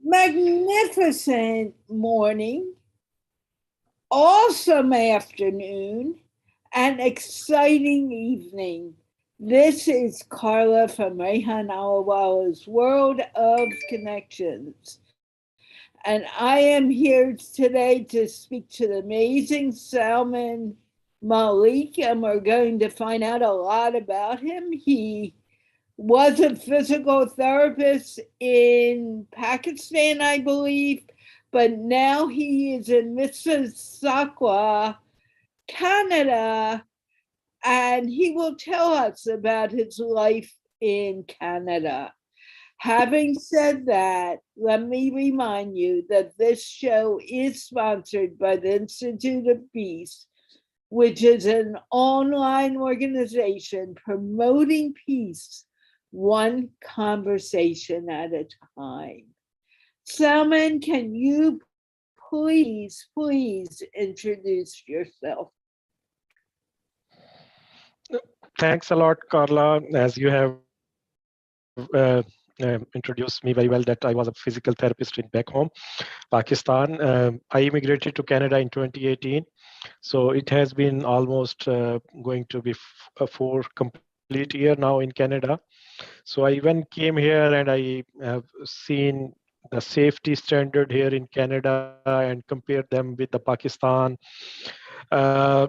Magnificent morning, awesome afternoon, and exciting evening. This is Carla from Rehan Allahwala's World of Connections. And I am here today to speak to the amazing Salman Malik, and we're going to find out a lot about him. He was a physical therapist in Pakistan, I believe, but now he is in Mississauga, Canada, and he will tell us about his life in Canada. Having said that, let me remind you that this show is sponsored by the Institute of Peace, which is an online organization promoting peace one conversation at a time. Salman, can you please introduce yourself? Thanks a lot, Carla, as you have introduced me very well that I was a physical therapist in back home, Pakistan. I immigrated to Canada in 2018. So it has been almost going to be a 4 complete year now in Canada. So I even came here and I have seen the safety standard here in Canada and compared them with the Pakistan, uh,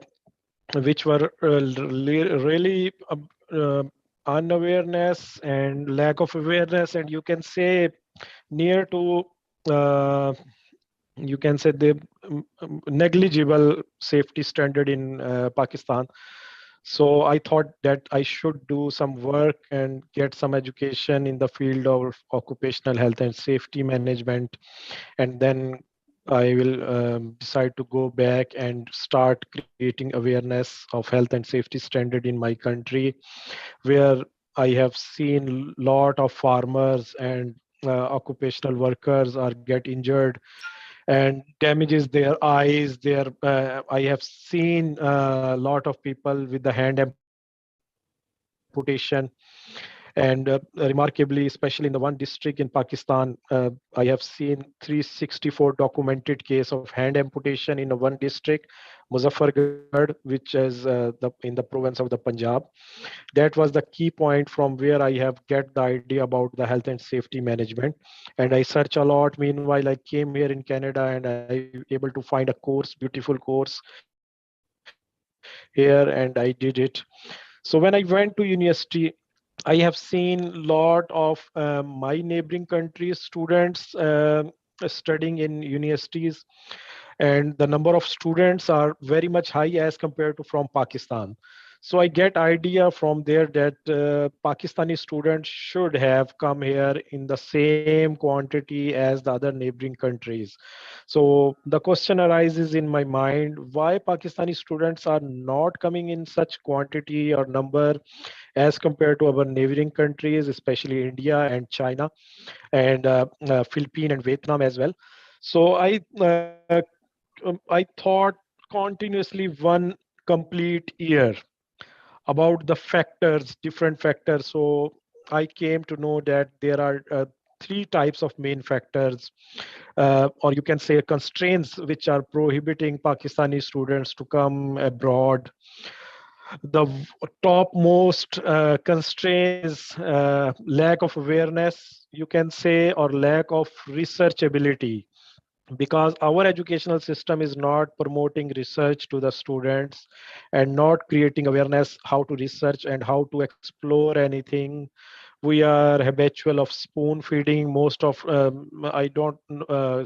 which were really unawareness and lack of awareness, and you can say near to uh, you can say the negligible safety standard in Pakistan. So I thought that I should do some work and get some education in the field of occupational health and safety management, and then I will decide to go back and start creating awareness of health and safety standard in my country, where I have seen lot of farmers and occupational workers are get injured and damages their eyes. I have seen a lot of people with the hand amputation, and remarkably, especially in the one district in Pakistan, I have seen 364 documented case of hand amputation in one district, Muzaffargarh, which is in the province of the Punjab. That was the key point from where I have get the idea about the health and safety management. And I search a lot. Meanwhile, I came here in Canada and I able to find a course, beautiful course here, and I did it. So when I went to university, I have seen lot of my neighboring countries students studying in universities, and the number of students are very much high as compared to from Pakistan. So I get idea from there that Pakistani students should have come here in the same quantity as the other neighboring countries. So the question arises in my mind, why Pakistani students are not coming in such quantity or number as compared to our neighboring countries, especially India and China and Philippines and Vietnam as well. So I thought continuously one complete year about the factors, different factors. So I came to know that there are three types of main factors, or you can say constraints, which are prohibiting Pakistani students to come abroad. The topmost constraint is lack of awareness, you can say, or lack of researchability, because our educational system is not promoting research to the students and not creating awareness how to research and how to explore anything. We are habitual of spoon feeding. Most of I don't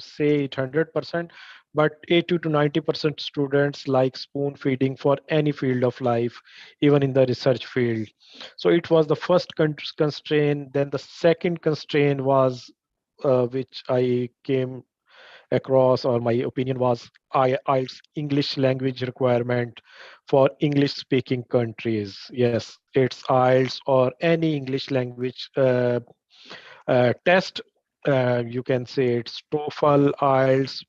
say it 100%, but 80 to 90% students like spoon feeding for any field of life, even in the research field. So it was the first constraint. Then the second constraint was which I came across, or my opinion was, IELTS English language requirement for English speaking countries. Yes, it's IELTS or any English language test. You can say it's TOEFL, IELTS,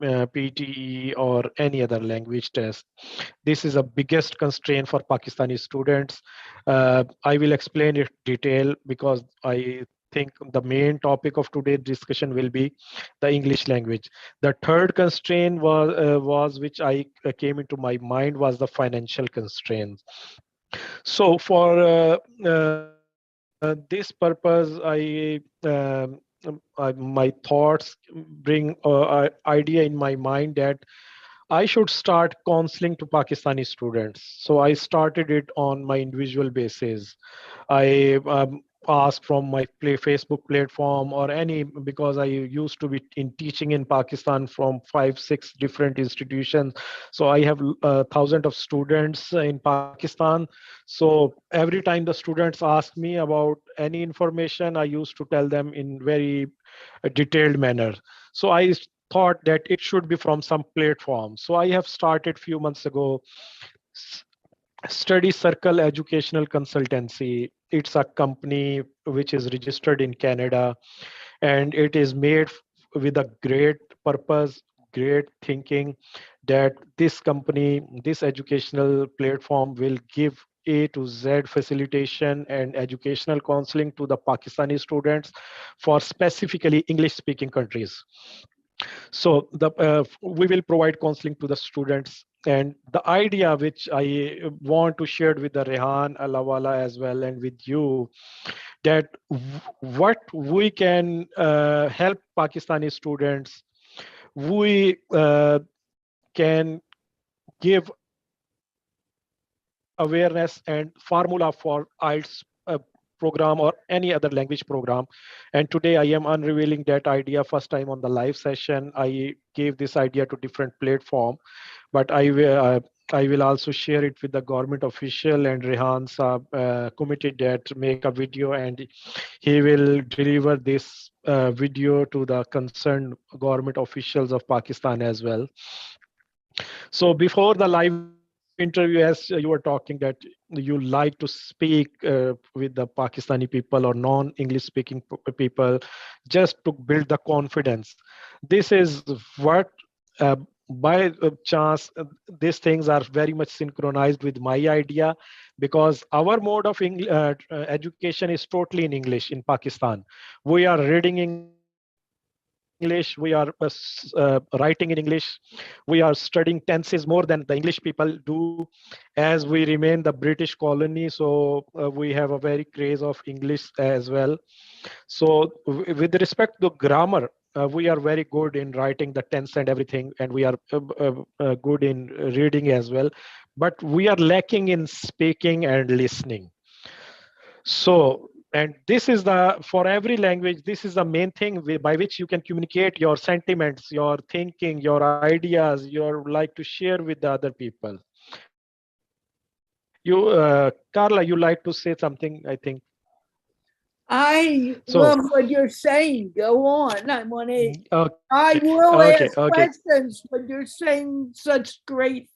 PTE, or any other language test. This is a biggest constraint for Pakistani students. I will explain it detail because I think the main topic of today's discussion will be the English language. The third constraint was which I came into my mind was the financial constraints. So for this purpose, my thoughts bring idea in my mind that I should start counseling to Pakistani students. So I started it on my individual basis. I asked from my Facebook platform or any, because I used to be in teaching in Pakistan from 5 6 different institutions. So I have thousands of students in Pakistan. So every time the students ask me about any information, I used to tell them in very detailed manner. So I thought that it should be from some platform. So I have started few months ago Study Circle Educational Consultancy. It's a company which is registered in Canada, and it is made with a great purpose, great thinking that this company, this educational platform will give A to Z facilitation and educational counseling to the Pakistani students for specifically English speaking countries. So we will provide counseling to the students. And the idea which I want to share with the Rehan, Allahwala as well, and with you, that what we can help Pakistani students, we can give awareness and formula for IELTS program or any other language program. And today I am unrevealing that idea first time on the live session. I gave this idea to different platform, but I will also share it with the government official, and Rehan Saab committed that make a video, and he will deliver this video to the concerned government officials of Pakistan as well. So before the live interview, as you were talking that you like to speak with the Pakistani people or non-English speaking people, just to build the confidence. This is what, uh, by chance, these things are very much synchronized with my idea, because our mode of education is totally in English in Pakistan. We are reading English, we are writing in English, we are studying tenses more than the English people do, as we remain the British colony. So we have a very craze of English as well. So with respect to grammar, we are very good in writing the tense and everything, and we are good in reading as well. But we are lacking in speaking and listening. So, and this is the, for every language, this is the main thing by which you can communicate your sentiments, your thinking, your ideas, your like to share with the other people. Carla, you like to say something, I think. I So, love what you're saying. Go on. okay, I will okay, ask questions, but you're saying such great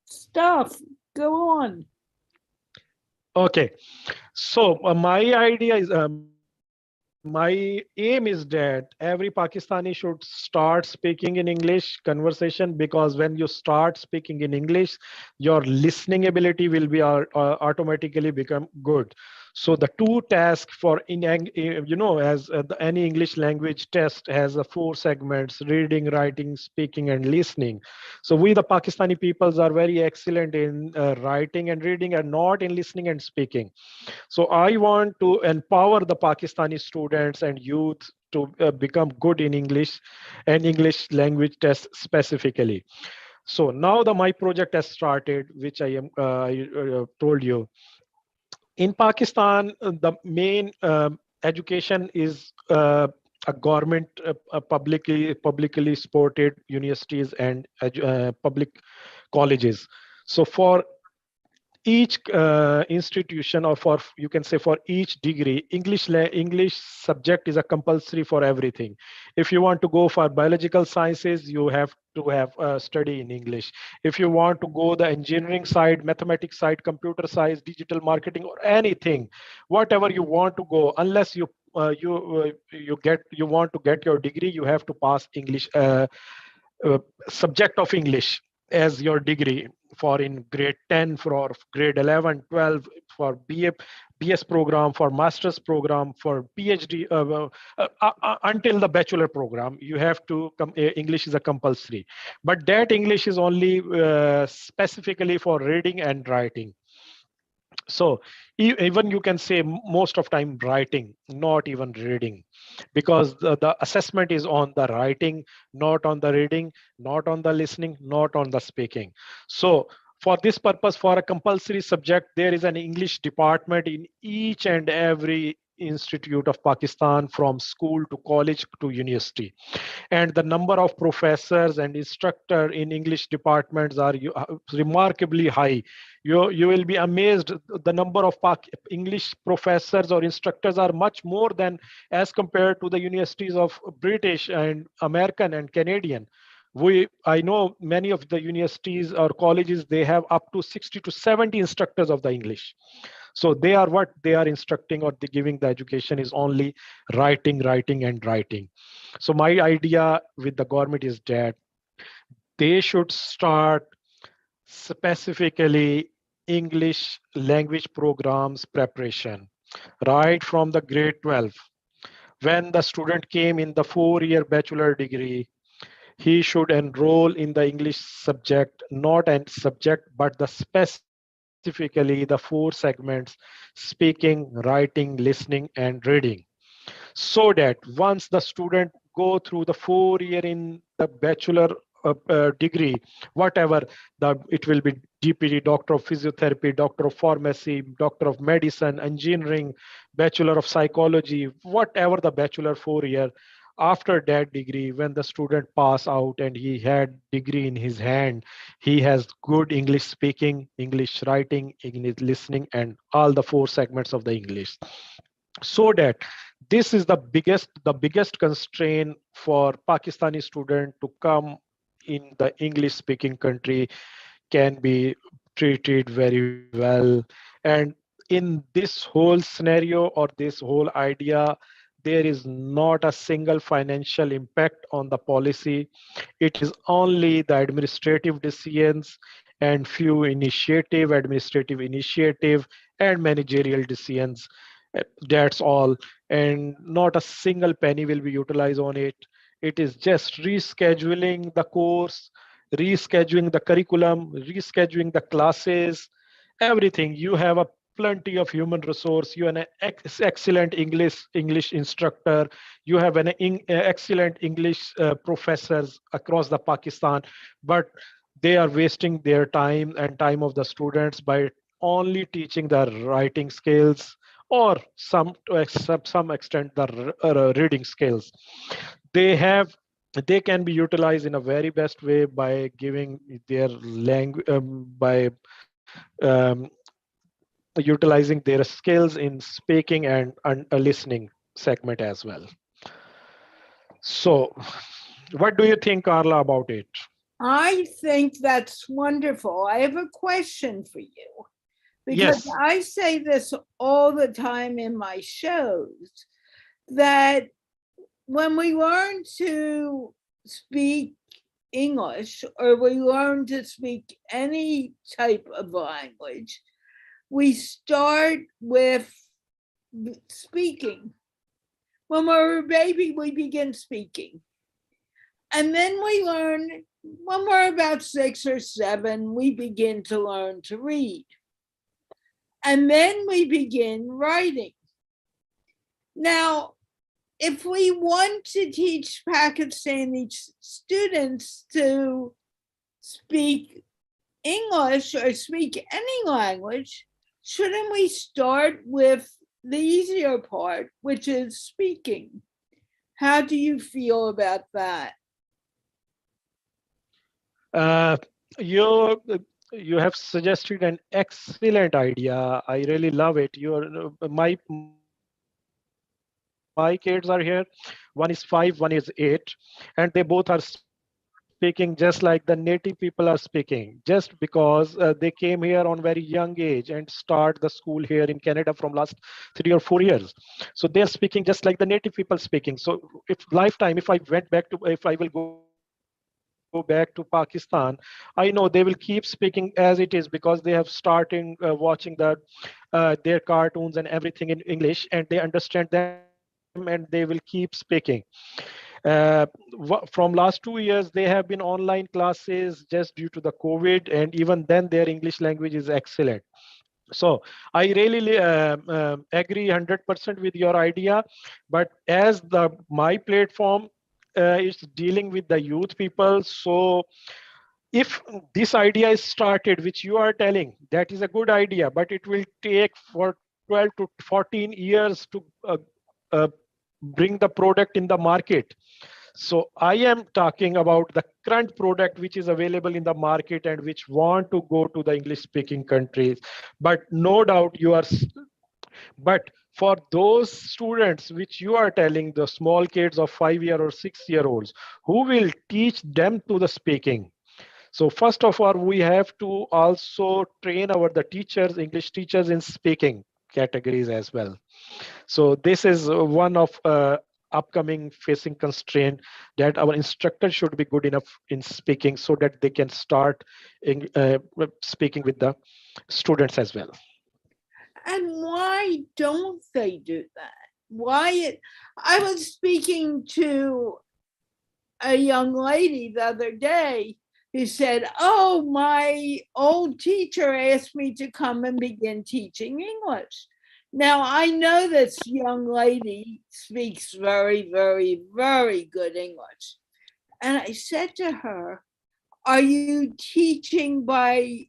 stuff. Go on. okay. So my aim is that every Pakistani should start speaking in English conversation, because when you start speaking in English, your listening ability will be automatically become good. So the two tasks for as any English language test has 4 segments: reading, writing, speaking, and listening. So we, the Pakistani peoples, are very excellent in writing and reading, and not in listening and speaking. So I want to empower the Pakistani students and youth to become good in English and English language tests specifically. So now my project has started, which I told you. In Pakistan, the main education is a government, publicly supported universities and public colleges. So for each institution, or for, you can say, for each degree, English subject is a compulsory for everything. If you want to go for biological sciences, you have to have study in English. If you want to go the engineering side, mathematics side, computer science, digital marketing, or anything, whatever you want to go, unless you want to get your degree, you have to pass English, uh, subject of English. as your degree for in grade 10 for grade 11 12 for BS program, for master's program, for PhD, until the bachelor program you have to come, English is a compulsory, but that English is only specifically for reading and writing. So even you can say most of time writing, not even reading, because the assessment is on the writing, not on the reading, not on the listening, not on the speaking. So for this purpose, for a compulsory subject, there is an English department in each and every institute of Pakistan, from school to college to university, and the number of professors and instructor in English departments are remarkably high. You will be amazed, the number of English professors or instructors are much more than as compared to the universities of British and American and Canadian. I know many of the universities or colleges, they have up to 60 to 70 instructors of the English. So they are what they are instructing or giving the education is only writing, writing, and writing. So my idea with the government is that they should start specifically English language programs preparation right from the grade 12. When the student came in the 4-year bachelor degree, he should enroll in the English subject, not an subject, but the specifically the 4 segments: speaking, writing, listening, and reading. So that once the student go through the 4 year in the bachelor degree, whatever it will be, DPD, doctor of physiotherapy, doctor of pharmacy, doctor of medicine, engineering, bachelor of psychology, whatever the bachelor 4 year, after that degree, when the student pass out and he had degree in his hand, he has good English speaking, English writing, English listening, and all the 4 segments of the English. So that this is the biggest constraint for Pakistani student to come in the English speaking country can be treated very well. And in this whole scenario or this whole idea, there is not a single financial impact on the policy. It is only the administrative decisions and few administrative initiative and managerial decisions. That's all. And not a single penny will be utilized on it. It is just rescheduling the course, rescheduling the curriculum, rescheduling the classes, everything. You have a plenty of human resource. You have an excellent English instructor. You have an excellent English professors across the Pakistan, but they are wasting their time and time of the students by only teaching the writing skills, or some to some extent the reading skills. They have they can be utilized in a very best way by giving their language, by um, utilizing their skills in speaking and a listening segment as well. So what do you think, Carla, about it? I think that's wonderful. I have a question for you, because Yes. I say this all the time in my shows, that when we learn to speak English, or we learn to speak any type of language, we start with speaking. When we're a baby, we begin speaking. And then we learn, when we're about 6 or 7, we begin to learn to read. And then we begin writing. Now, if we want to teach Pakistani students to speak English or speak any language, shouldn't we start with the easier part, which is speaking? How do you feel about that? Uh, you you have suggested an excellent idea. I really love it. My kids are here. One is 5, one is 8, and they both are speaking just like the native people are speaking. Just because they came here on very young age and start the school here in Canada from last 3 or 4 years. So they are speaking just like the native people speaking. So if I will go back to my childhood, go back to Pakistan, I know they will keep speaking as it is because they have started watching their cartoons and everything in English, and they understand them and they will keep speaking. From last 2 years, they have been online classes just due to the COVID, and even then, their English language is excellent. So I really agree 100% with your idea, but as the my platform is dealing with the youth people, so if this idea is started, which you are telling, that is a good idea, but it will take for 12 to 14 years to uh, bring the product in the market. So I am talking about the current product which is available in the market and which want to go to the English speaking countries. But no doubt but for those students which you are telling, the small kids of 5 year or 6 year olds, who will teach them to the speaking? So first of all, we have to also train the teachers, English teachers in speaking categories as well. So this is one of upcoming facing constraint, that our instructors should be good enough in speaking so that they can start speaking with the students as well. And why don't they do that? I was speaking to a young lady the other day who said, "Oh, my old teacher asked me to come and begin teaching English." Now, I know this young lady speaks very, very, very good English. And I said to her, "Are you teaching by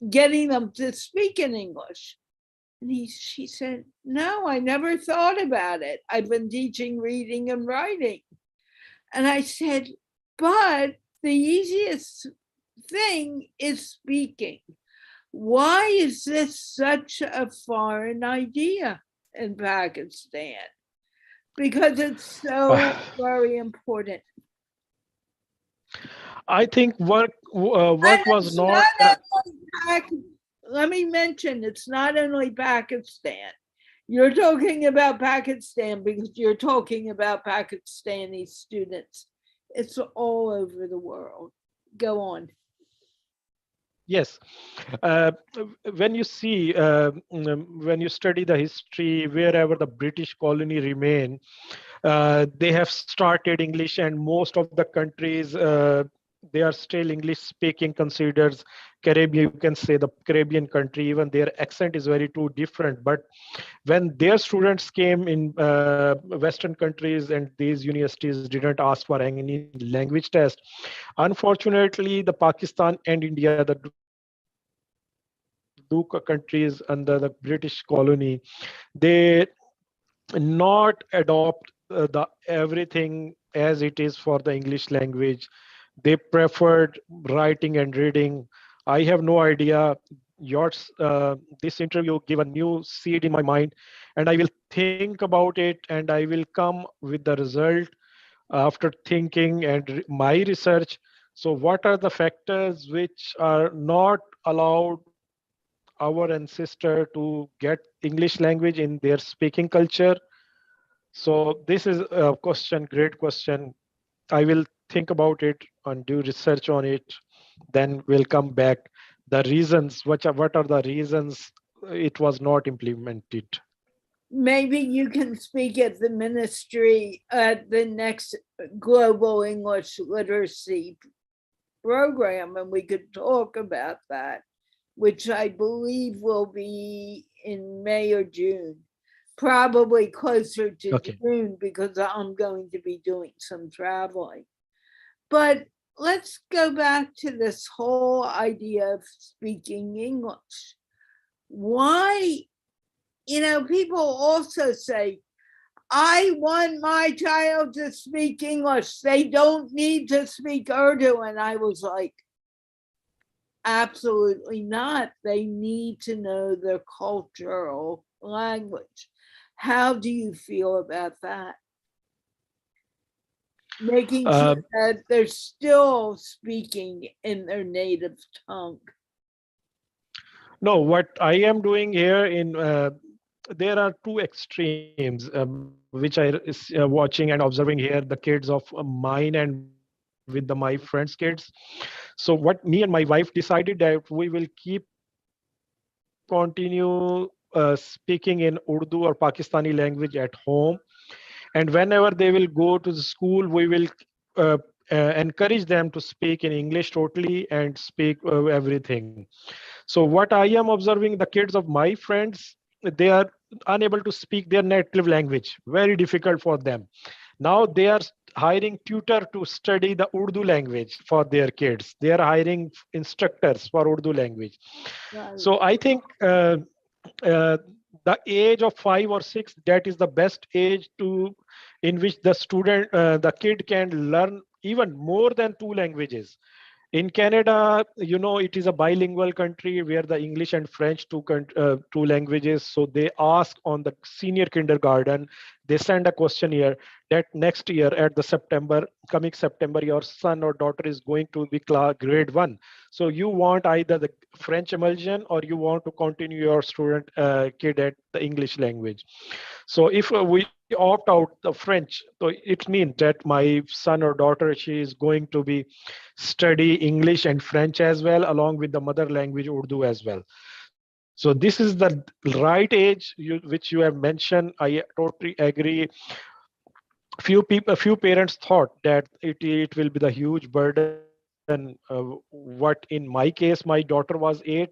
getting them to speak in English?" And she said, "No, I never thought about it. I've been teaching reading and writing." And I said, "But the easiest thing is speaking. Why is this such a foreign idea in Pakistan? Because it's so very important." I think work was not. Let me mention, it's not only Pakistan. You're talking about Pakistan because you're talking about Pakistani students. It's all over the world. Go on. Yes. Uh, when you see, when you study the history, wherever the British colony remain, they have started English, and most of the countries, they are still English speaking, considers Caribbean, you can say the Caribbean country, even their accent is very too different. But when their students came in Western countries, and these universities didn't ask for any language test, unfortunately, the Pakistan and India, the two countries under the British colony, they not adopt the everything as it is for the English language. They preferred writing and reading. I have no idea. Yours, this interview give a new seed in my mind, and I will think about it, and I will come with the result after thinking and my research. So, what are the factors which are not allowed our ancestor to get English language in their speaking culture? So this is a question, great question. I will think about it and do research on it. Then we'll come back. The reasons, what are the reasons it was not implemented? Maybe you can speak at the ministry at the next Global English Literacy program, and we could talk about that, which I believe will be in May or June, probably closer to Okay. June because I'm going to be doing some traveling. But let's go back to this whole idea of speaking English. Why, people also say, "I want my child to speak English. They don't need to speak Urdu." And I was like, absolutely not. They need to know their cultural language. How do you feel about that? Making Uh, sure that they're still speaking in their native tongue. no, what I am doing here in there are two extremes which I watching and observing here. The kids of mine and my with my friends' kids. So what me and my wife decided that we will keep continue speaking in Urdu or Pakistani language at home, and whenever they will go to the school, we will uh, encourage them to speak in English totally and speak everything. So what I am observing, the kids of my friends, they are unable to speak their native language, very difficult for them. Now they are hiring tutor to study the Urdu language for their kids. They are hiring instructors for Urdu language. Right. So I think uh, the age of 5 or 6, that is the best age to in which the kid can learn even more than two languages. In Canada, it is a bilingual country where the English and French two languages. So they ask on the senior kindergarten, they send a questionnaire that next year at the coming September, your son or daughter is going to be grade 1. So you want either the French immersion or you want to continue your student kid at the English language. So if we opt out the French, so it means that my son or daughter, she is going to be study English and French as well, along with the mother language Urdu as well. So this is the right age which you have mentioned. I totally agree. A few parents thought that it will be the huge burden. What in my case, my daughter was 8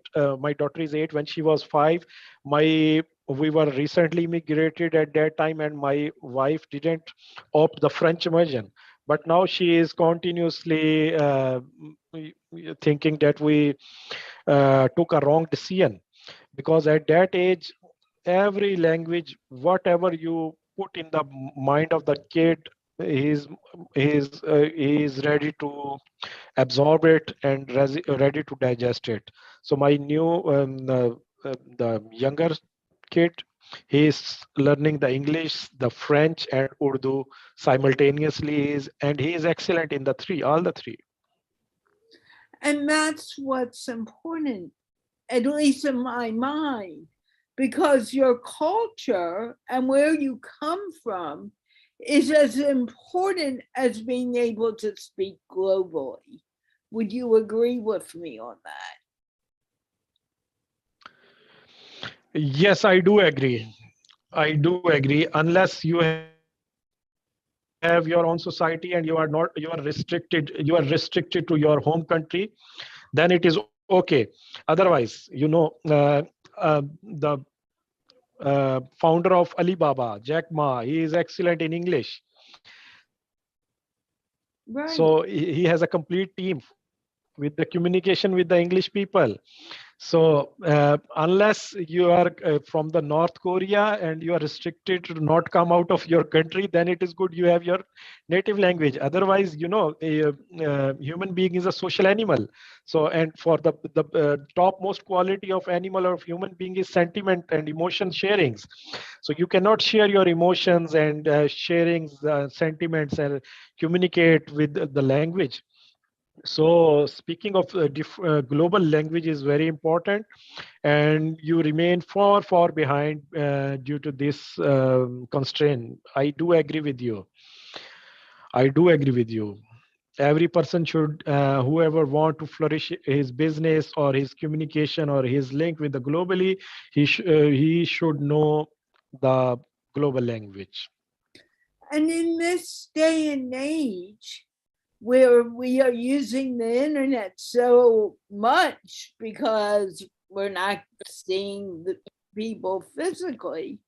when she was 5. My We were recently immigrated at that time, and my wife didn't opt the French immersion. But now she is continuously thinking that we took a wrong decision, because at that age, every language, whatever you put in the mind of the kid, he's ready to absorb it and ready to digest it. So my new the younger kid, he's learning the English, the French, and Urdu simultaneously, and he is excellent in all the three. And that's what's important, at least in my mind, because your culture and where you come from is as important as being able to speak globally. Would you agree with me on that? Yes, I do agree. I do agree. Unless you have your own society and you are restricted to your home country, then it is okay. Otherwise, the founder of Alibaba, Jack Ma, he is excellent in English. So he has a Right. complete team with the communication with the English people. So unless you are from the North Korea and you are restricted to not come out of your country, then it is good you have your native language. Otherwise, human being is a social animal. So, and for the topmost quality of animal or of human being is sentiment and emotion sharings. So you cannot share your emotions and sharings, sentiments, and communicate with the language. So speaking of global language is very important, and you remain far behind due to this constraint. I do agree with you. Every person should, whoever want to flourish his business or his communication or his link with the globally, he should know the global language. And in this day and age, where we are using the internet so much because we're not seeing the people physically,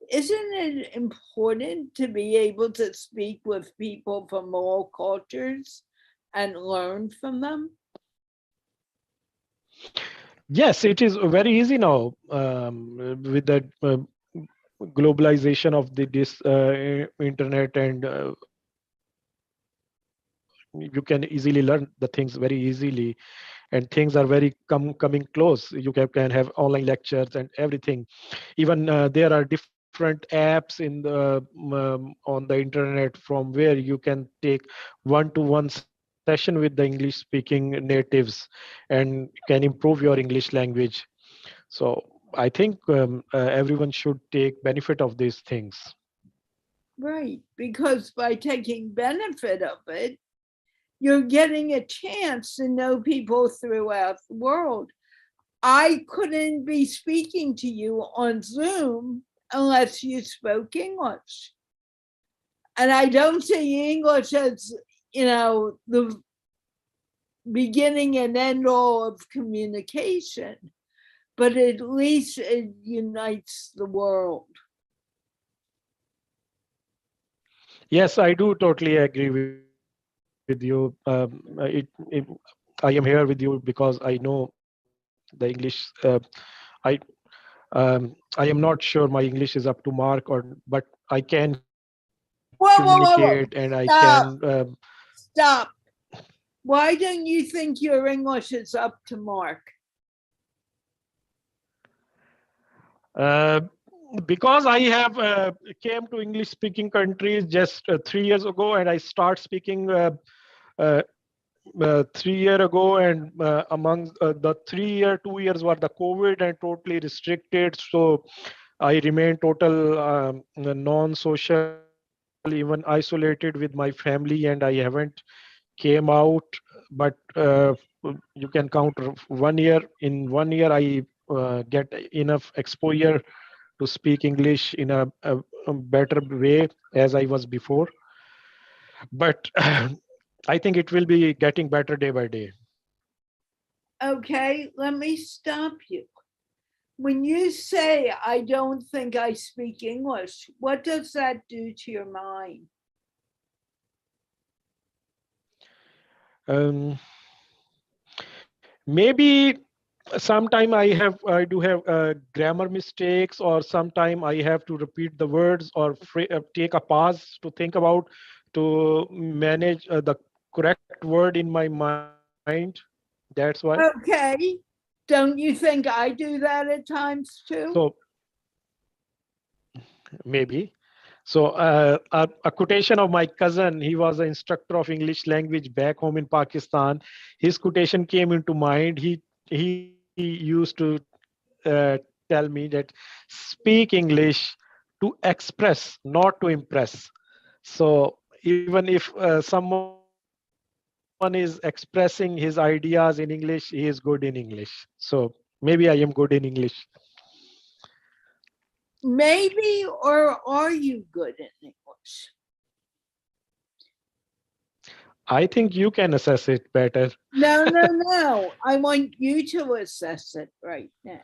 isn't it important to be able to speak with people from all cultures and learn from them? Yes, it is very easy now with the globalization of this internet, and you can easily learn the things very easily, and things are very coming close. You can have online lectures and everything. Even there are different apps on the internet from where you can take one-to-one session with the English speaking natives and can improve your English language. So I think everyone should take benefit of these things. Right, because by taking benefit of it, you're getting a chance to know people throughout the world. I couldn't be speaking to you on Zoom unless you spoke English. And I don't see English as, the beginning and end all of communication, but at least it unites the world. Yes, I do totally agree with you. I am here with you because I know the English. I I am not sure my English is up to mark, but I can communicate and I Whoa. can. Stop. Why don't you think your English is up to mark? Because I have came to English speaking countries just 3 years ago, and I start speaking uh, 3 years ago, and among the 3 year 2 years were the COVID and totally restricted, so I remain total non-social, even isolated with my family, and I haven't came out. But you can count 1 year. In 1 year I get enough exposure to speak English in a better way as I was before. But I think it will be getting better day by day. Okay, let me stop you. When you say, I don't think I speak English, what does that do to your mind? Um, Maybe sometime I do have grammar mistakes, or sometime I have to repeat the words, or take a pause to think about, to manage the correct word in my mind. That's why. Okay. Don't you think I do that at times too? So maybe. So a quotation of my cousin, he was an instructor of English language back home in Pakistan. His quotation came into mind. He used to uh, tell me that speak English to express, not to impress. So even if someone is expressing his ideas in English, he is good in English. So maybe I am good in English. Maybe, or are you good in English? I think you can assess it better. No. I want you to assess it right now.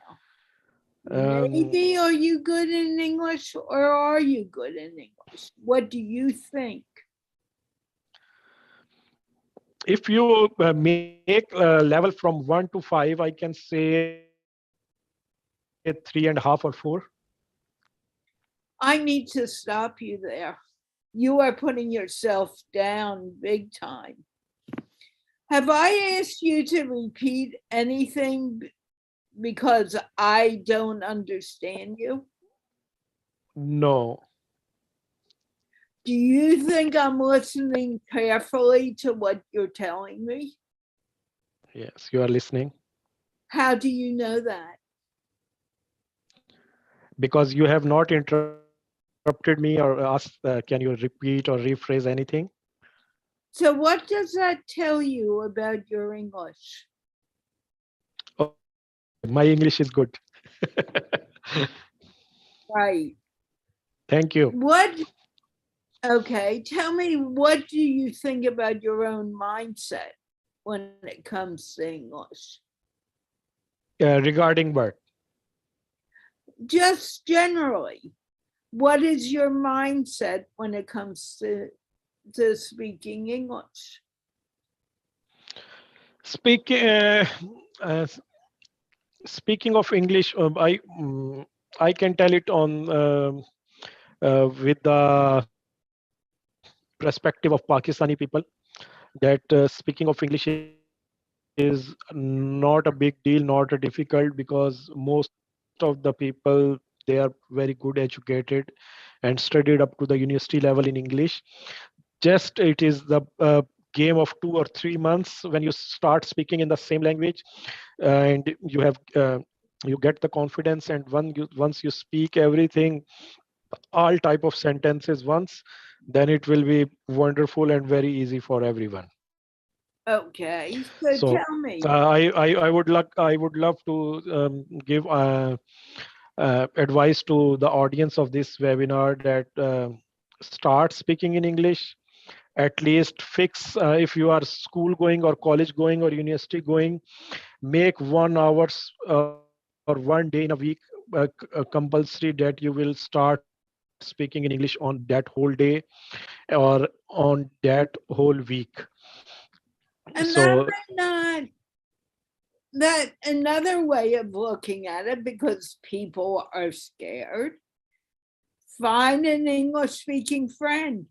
Um, Maybe are you good in English, or are you good in English? What do you think? if you make a level from 1 to 5, I can say 3.5 or 4. I need to stop you there. You are putting yourself down big time. Have I asked you to repeat anything because I don't understand you? No. Do you think I'm listening carefully to what you're telling me? Yes, you are listening. How do you know that? Because you have not interrupted me or asked, can you repeat or rephrase anything? So, what does that tell you about your English? Okay, my English is good. Right. Thank you. What? Okay, tell me, what do you think about your own mindset when it comes to English? Regarding what? Just generally, what is your mindset when it comes to speaking English? Speaking uh, speaking of English, I can tell it on with the perspective of Pakistani people, that speaking of English is not a big deal, not a difficult, because most of the people, they are very good educated and studied up to the university level in English. Just it is the game of 2 or 3 months when you start speaking in the same language, and you get the confidence, and once you speak everything, all type of sentences once, then it will be wonderful and very easy for everyone. Okay, so So tell me. I would love to give advice to the audience of this webinar that start speaking in English. At least fix, if you are school going or college going or university going, make 1 hours or 1 day in a week compulsory that you will start speaking in English on that whole day or on that whole week. And that So may not, that another way of looking at it, because people are scared, find an English speaking friend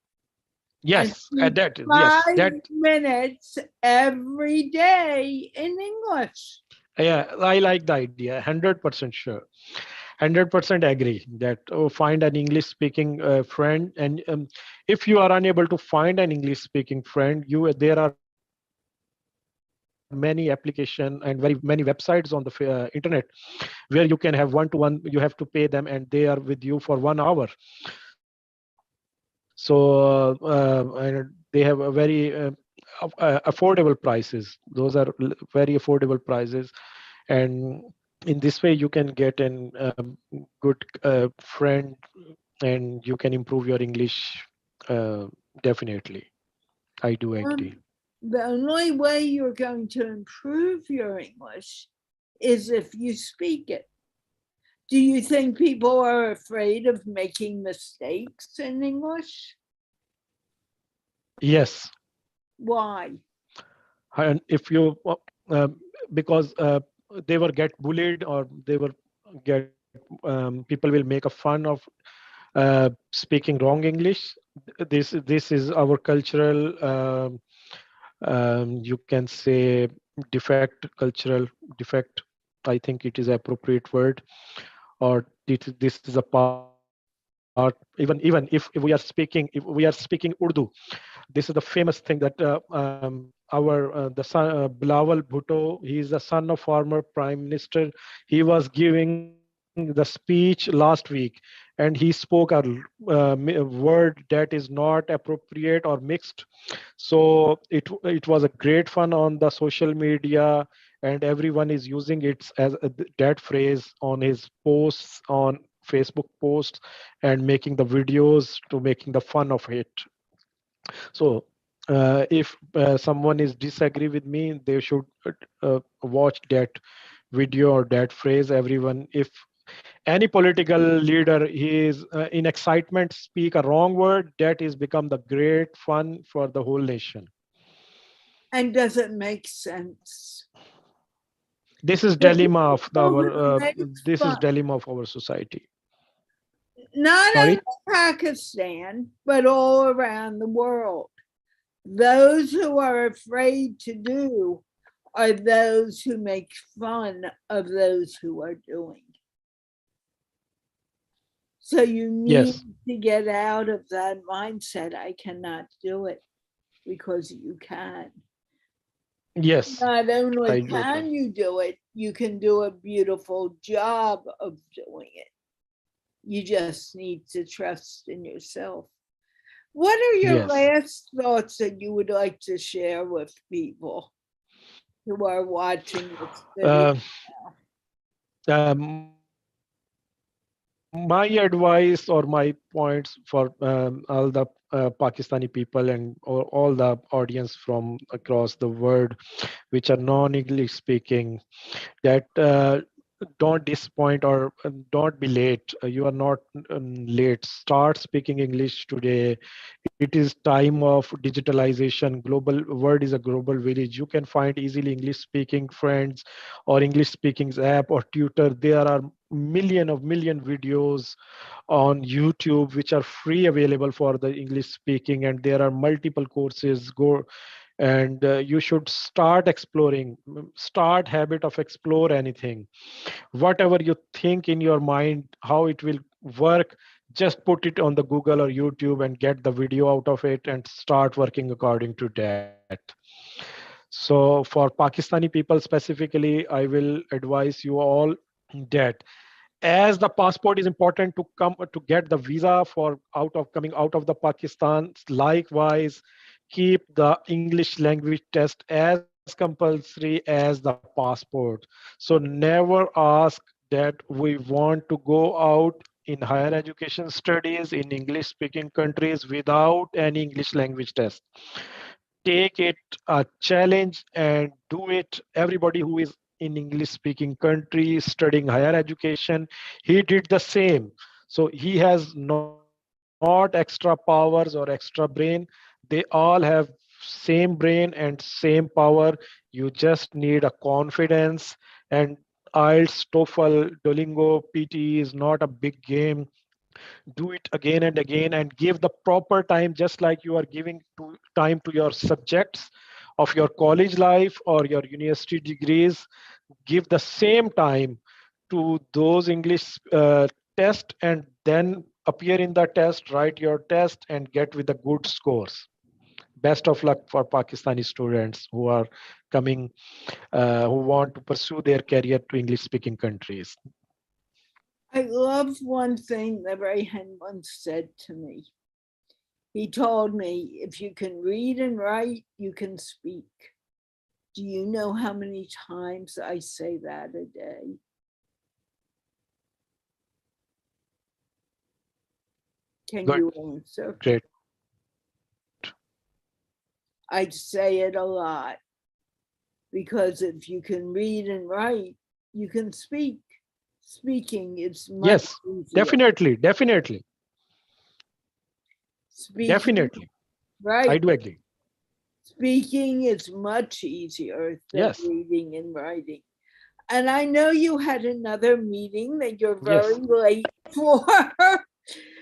and yes, speak yes, that 5 minutes every day in English. yeah, I like the idea. 100% sure. 100% agree that find an English speaking friend. And if you are unable to find an English speaking friend, you there are many application and many websites on the internet where you can have one-to-one. You have to pay them and they are with you for 1 hour. So and they have a very affordable prices. Those are very affordable prices. And in this way you can get an good friend and you can improve your English. Definitely, I do agree. Um, the only way you're going to improve your English is if you speak it. Do you think people are afraid of making mistakes in English? Yes. Why? And if you because they were get bullied or they were get people will make a fun of speaking wrong English. This is our cultural you can say defect, cultural defect. I think it is appropriate word. Or this is a part. Even if we are speaking Urdu, this is the famous thing that our the son Bilawal Bhutto, he is the son of former prime minister. He was giving the speech last week and he spoke a word that is not appropriate or mixed. So it was a great fun on the social media, and everyone is using it as that phrase on his posts on Facebook posts and making the videos to making the fun of it. So if someone is disagree with me, they should watch that video or that phrase. Everyone, if any political leader he is in excitement speak a wrong word, that is become the great fun for the whole nation. And does it make sense? This is The dilemma of people our who make this is fun, dilemma of our society. not only Sorry. Pakistan, but all around the world, those who are afraid to do are those who make fun of those who are doing. So you need Yes. to get out of that mindset. I cannot do it because you can. Yes, Not only I do can agree. you do it, you can do a beautiful job of doing it. You just need to trust in yourself. What are your Yes. last thoughts that you would like to share with people who are watching this video? Uh, my advice or my points for all the Pakistani people and all the audience from across the world which are non-English speaking, that don't disappoint or don't be late. You are not late. Start speaking English today. It is time of digitalization. Global world is a global village. You can find easily English speaking friends or English speaking app or tutor. There are million videos on YouTube which are free available for the English speaking, and there are multiple courses. Go and you should start exploring. Start habit of explore anything. Whatever you think in your mind how it will work, just put it on the Google or YouTube and get the video out of it and start working according to that. So for Pakistani people specifically, I will advise you all that as the passport is important to come to get the visa for out of coming out of the Pakistan, likewise keep the English language test as compulsory as the passport. So never ask that we want to go out in higher education studies in English speaking countries without any English language test. Take it a challenge and do it. Everybody who is in English speaking countries studying higher education, he did the same. So he has not extra powers or extra brain. They all have same brain and same power. You just need a confidence. And IELTS, TOEFL, Duolingo, PT is not a big game. Do it again and again and give the proper time, just like you are giving time to your subjects of your college life or your university degrees. Give the same time to those English test, and then appear in the test, write your test, and get with the good scores. Best of luck for Pakistani students who are coming, who want to pursue their career to English speaking countries. I love one thing that Rehan once said to me. He told me, if you can read and write, you can speak. Do you know how many times I say that a day? Can Good. you answer? Great. I say it a lot, because if you can read and write, you can speak. Speaking is much Yes, easier. definitely. Speaking, Definitely. right? I do agree. Speaking is much easier than Yes. reading and writing. And I know you had another meeting that you're very Yes. late for.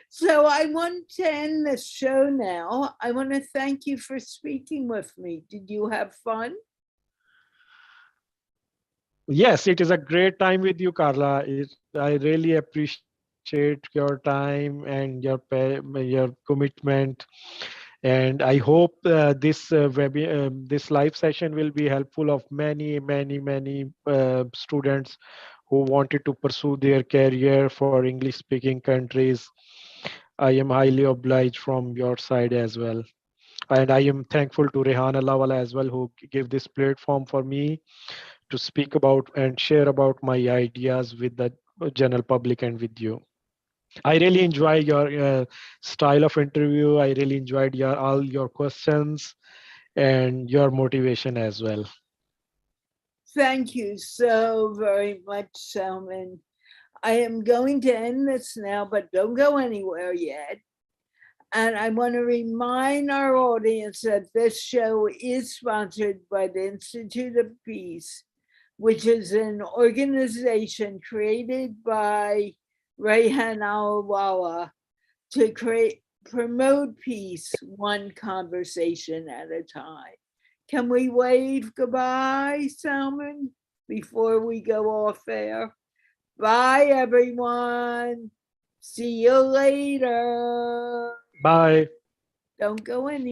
So I want to end the show now. I want to thank you for speaking with me. Did you have fun? Yes, it is a great time with you, Carla. I really appreciate your time and your commitment. And I hope this live session will be helpful of many students who wanted to pursue their career for English speaking countries. I am highly obliged from your side as well. And I am thankful to Rehan Allahwala as well, who gave this platform for me to speak about and share about my ideas with the general public and with you. I really enjoy your style of interview. I really enjoyed your all your questions and your motivation as well. Thank you so very much, Salman. I am going to end this now, but don't go anywhere yet. And I want to remind our audience that this show is sponsored by the Institute of Peace, which is an organization created by Rehan Allahwala to promote peace one conversation at a time. Can we wave goodbye, Salman, before we go off air? Bye, everyone. See you later. Bye. Don't go anywhere.